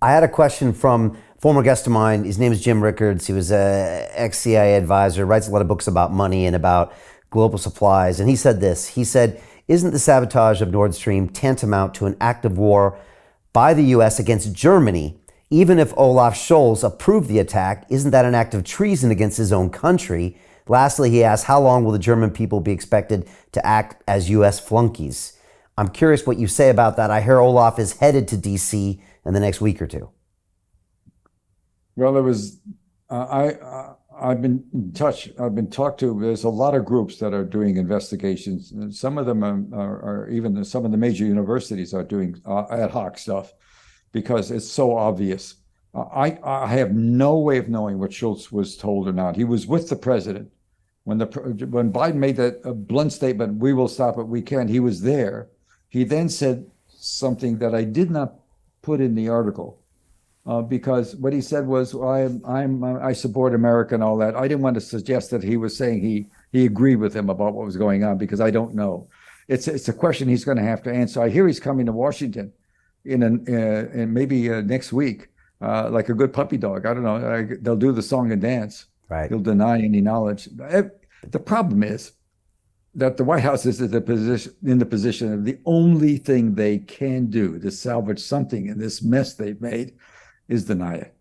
I had a question from a former guest of mine. His name is Jim Rickards. He was a ex-CIA advisor, writes a lot of books about money and about global supplies. And he said this. He said, isn't the sabotage of Nordstream tantamount to an act of war by the US against Germany? Even if Olaf Scholz approved the attack, isn't that an act of treason against his own country? Lastly, he asked, how long will the German people be expected to act as US flunkies? I'm curious what you say about that. I hear Olaf is headed to DC in the next week or two. Well, there was, I've been in touch, I've been talked to, there's a lot of groups that are doing investigations. And some of them are even some of the major universities are doing ad hoc stuff because it's so obvious. I have no way of knowing what Schultz was told or not. He was with the president. When Biden made that blunt statement, we will stop it, we can, he was there. He then said something that I did not put in the article because what he said was, I support America and all that. I didn't want to suggest that he was saying he agreed with him about what was going on because I don't know. It's a question he's going to have to answer. I hear he's coming to Washington in maybe next week, like a good puppy dog. I don't know. They'll do the song and dance. Right. He'll deny any knowledge. The problem is that the White House is in the position of the only thing they can do to salvage something in this mess they've made is deny it.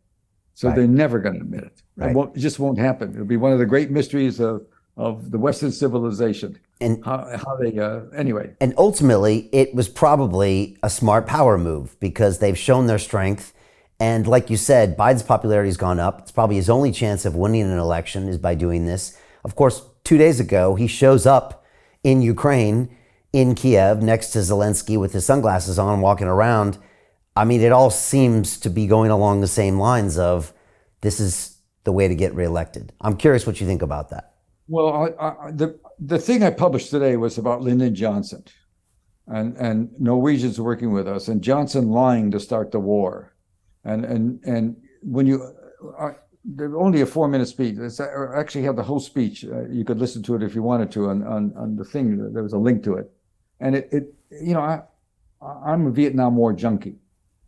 So they're never going to admit it. Right. It just won't happen. It'll be one of the great mysteries of the Western civilization. And how they anyway. And ultimately, it was probably a smart power move because they've shown their strength. And like you said, Biden's popularity has gone up. It's probably his only chance of winning an election is by doing this. Of course, 2 days ago, he shows up in Ukraine, in Kiev, next to Zelensky with his sunglasses on, walking around. I mean, it all seems to be going along the same lines of this is the way to get reelected. I'm curious what you think about that. Well, the thing I published today was about Lyndon Johnson and Norwegians working with us and Johnson lying to start the war. And when you, only a 4-minute speech, I actually have the whole speech. You could listen to it if you wanted to on the thing. There was a link to it. And I'm a Vietnam War junkie.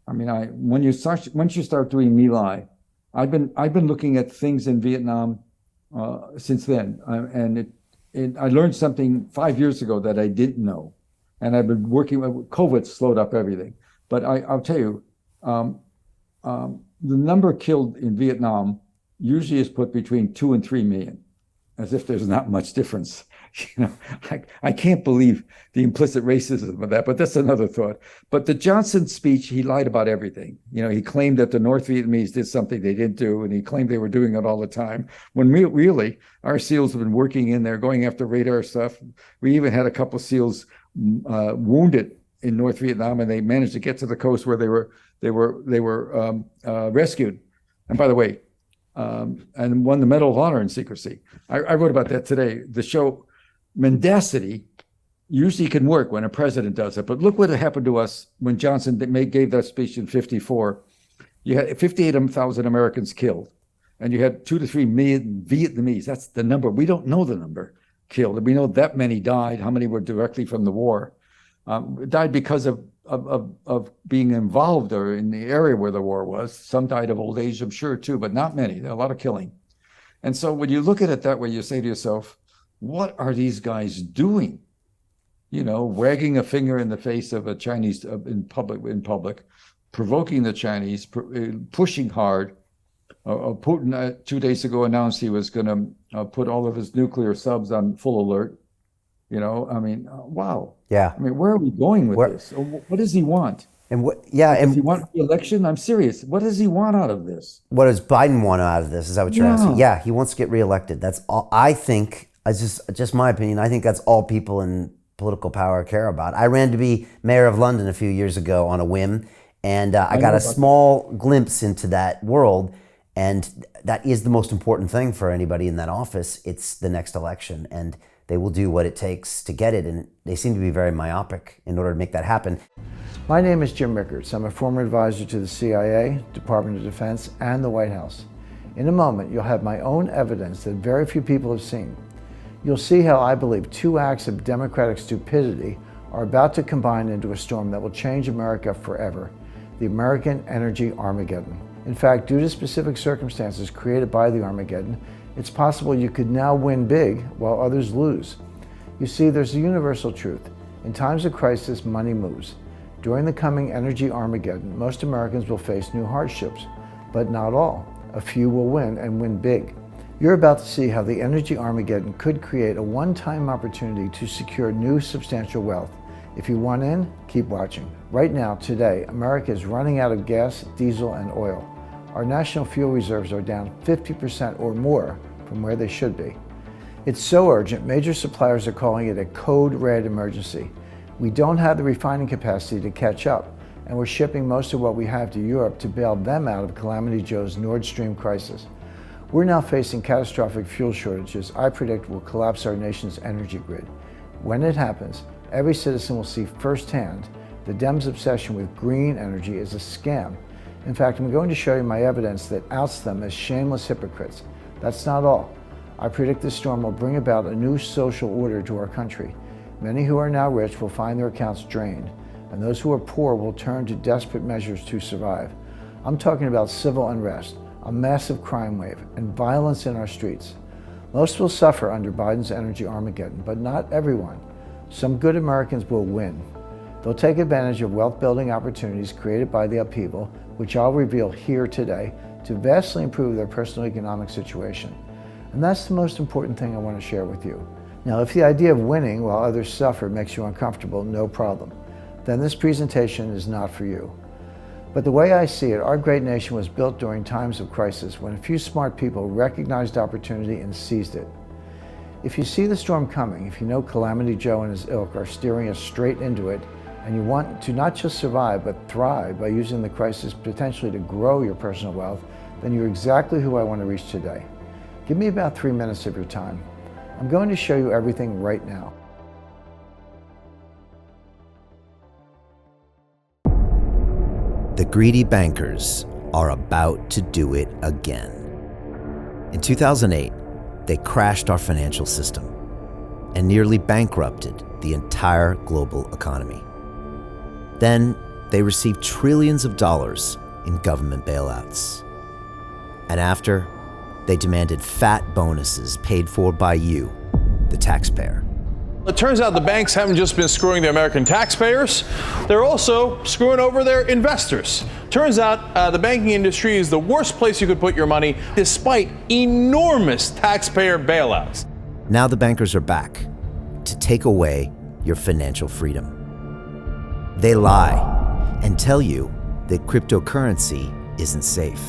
I mean, once you start doing My Lai, I've been looking at things in Vietnam since then. I learned something 5 years ago that I didn't know. And I've been working with COVID slowed up everything. But I'll tell you, the number killed in Vietnam usually is put between 2 and 3 million, as if there's not much difference. I can't believe the implicit racism of that, but that's another thought. But the Johnson speech, he lied about everything. He claimed that the North Vietnamese did something they didn't do, and he claimed they were doing it all the time. When really, our SEALs have been working in there, going after radar stuff. We even had a couple of SEALs wounded in North Vietnam, and they managed to get to the coast where they were rescued. And by the way, and won the Medal of Honor in secrecy. I wrote about that today. The show mendacity usually can work when a president does it, but look what happened to us when Johnson gave that speech in 1954. You had 58,000 Americans killed, and you had 2 to 3 million Vietnamese. That's the number. We don't know the number killed. We know that many died. How many were directly from the war? Died because of being involved or in the area where the war was. Some died of old age, I'm sure, too, but not many. There are a lot of killing. And so when you look at it that way, you say to yourself, what are these guys doing? Wagging a finger in the face of a Chinese in public, provoking the Chinese, pushing hard. Putin 2 days ago announced he was going to put all of his nuclear subs on full alert. Wow. Yeah. Where are we going with this? What does he want? And what? Yeah. If he wants the election, I'm serious. What does he want out of this? What does Biden want out of this? Is that what you're asking? Yeah, he wants to get reelected. That's all. I think. It's just my opinion. I think that's all people in political power care about. I ran to be mayor of London a few years ago on a whim, and I got a small glimpse into that world. And that is the most important thing for anybody in that office. It's the next election, and they will do what it takes to get it. And they seem to be very myopic in order to make that happen. My name is Jim Rickards. I'm a former advisor to the CIA, Department of Defense, and the White House. In a moment, you'll have my own evidence that very few people have seen. You'll see how I believe 2 acts of democratic stupidity are about to combine into a storm that will change America forever. the American Energy Armageddon. In fact, due to specific circumstances created by the Armageddon, it's possible you could now win big while others lose. You see, there's a universal truth. In times of crisis, money moves. During the coming energy Armageddon, most Americans will face new hardships, but not all. A few will win and win big. You're about to see how the energy Armageddon could create a one-time opportunity to secure new substantial wealth. If you want in, keep watching. Right now, today, America is running out of gas, diesel, and oil. Our national fuel reserves are down 50% or more from where they should be. It's so urgent, major suppliers are calling it a code red emergency. We don't have the refining capacity to catch up, and we're shipping most of what we have to Europe to bail them out of Calamity Joe's Nordstream crisis. We're now facing catastrophic fuel shortages I predict will collapse our nation's energy grid. When it happens, every citizen will see firsthand the Dems' obsession with green energy is a scam. In fact, I'm going to show you my evidence that outs them as shameless hypocrites. That's not all. I predict this storm will bring about a new social order to our country. Many who are now rich will find their accounts drained, and those who are poor will turn to desperate measures to survive. I'm talking about civil unrest, a massive crime wave, and violence in our streets. Most will suffer under Biden's energy Armageddon, but not everyone. Some good Americans will win. They'll take advantage of wealth-building opportunities created by the upheaval, which I'll reveal here today, to vastly improve their personal economic situation. And that's the most important thing I want to share with you. Now, if the idea of winning while others suffer makes you uncomfortable, no problem. Then this presentation is not for you. But the way I see it, our great nation was built during times of crisis when a few smart people recognized opportunity and seized it. If you see the storm coming, if you know Calamity Joe and his ilk are steering us straight into it, and you want to not just survive, but thrive by using the crisis potentially to grow your personal wealth, then you're exactly who I want to reach today. Give me about 3 minutes of your time. I'm going to show you everything right now. The greedy bankers are about to do it again. In 2008, they crashed our financial system and nearly bankrupted the entire global economy. Then they received trillions of dollars in government bailouts. And after, they demanded fat bonuses paid for by you, the taxpayer. It turns out the banks haven't just been screwing the American taxpayers, they're also screwing over their investors. Turns out the banking industry is the worst place you could put your money, despite enormous taxpayer bailouts. Now the bankers are back to take away your financial freedom. They lie and tell you that cryptocurrency isn't safe.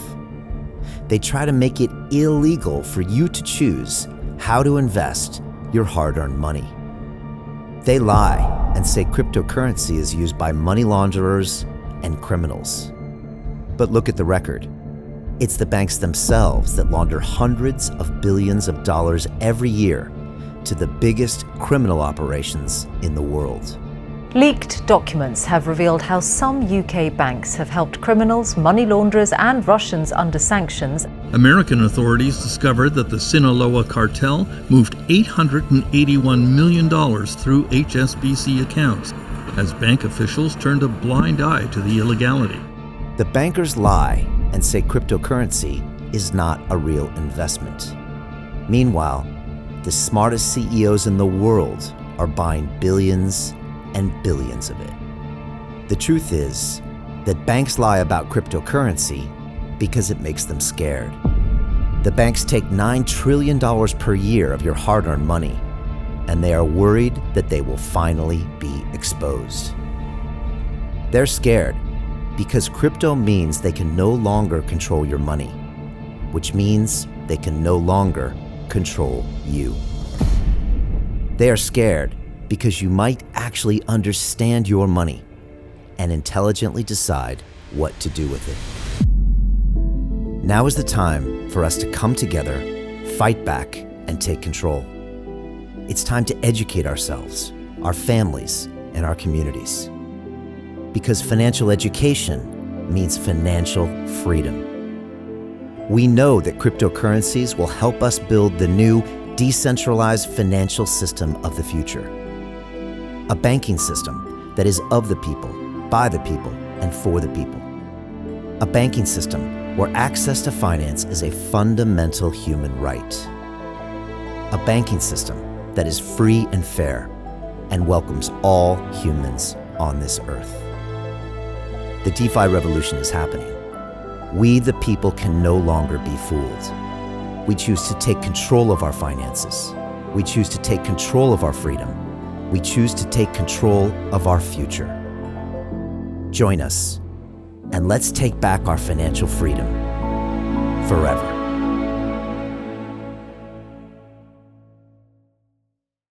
They try to make it illegal for you to choose how to invest your hard-earned money. They lie and say cryptocurrency is used by money launderers and criminals. But look at the record. It's the banks themselves that launder hundreds of billions of dollars every year to the biggest criminal operations in the world. Leaked documents have revealed how some UK banks have helped criminals, money launderers and Russians under sanctions. American authorities discovered that the Sinaloa cartel moved $881 million through HSBC accounts as bank officials turned a blind eye to the illegality. The bankers lie and say cryptocurrency is not a real investment. Meanwhile, the smartest CEOs in the world are buying billions and billions of it. The truth is that banks lie about cryptocurrency because it makes them scared. The banks take $9 trillion per year of your hard-earned money, and they are worried that they will finally be exposed. They're scared because crypto means they can no longer control your money, which means they can no longer control you. They are scared because you might actually understand your money and intelligently decide what to do with it. Now is the time for us to come together, fight back, and take control. It's time to educate ourselves, our families, and our communities. Because financial education means financial freedom. We know that cryptocurrencies will help us build the new decentralized financial system of the future. A banking system that is of the people, by the people, and for the people. A banking system where access to finance is a fundamental human right. A banking system that is free and fair and welcomes all humans on this earth. The DeFi revolution is happening. We, the people, can no longer be fooled. We choose to take control of our finances. We choose to take control of our freedom. We choose to take control of our future. Join us, and let's take back our financial freedom forever.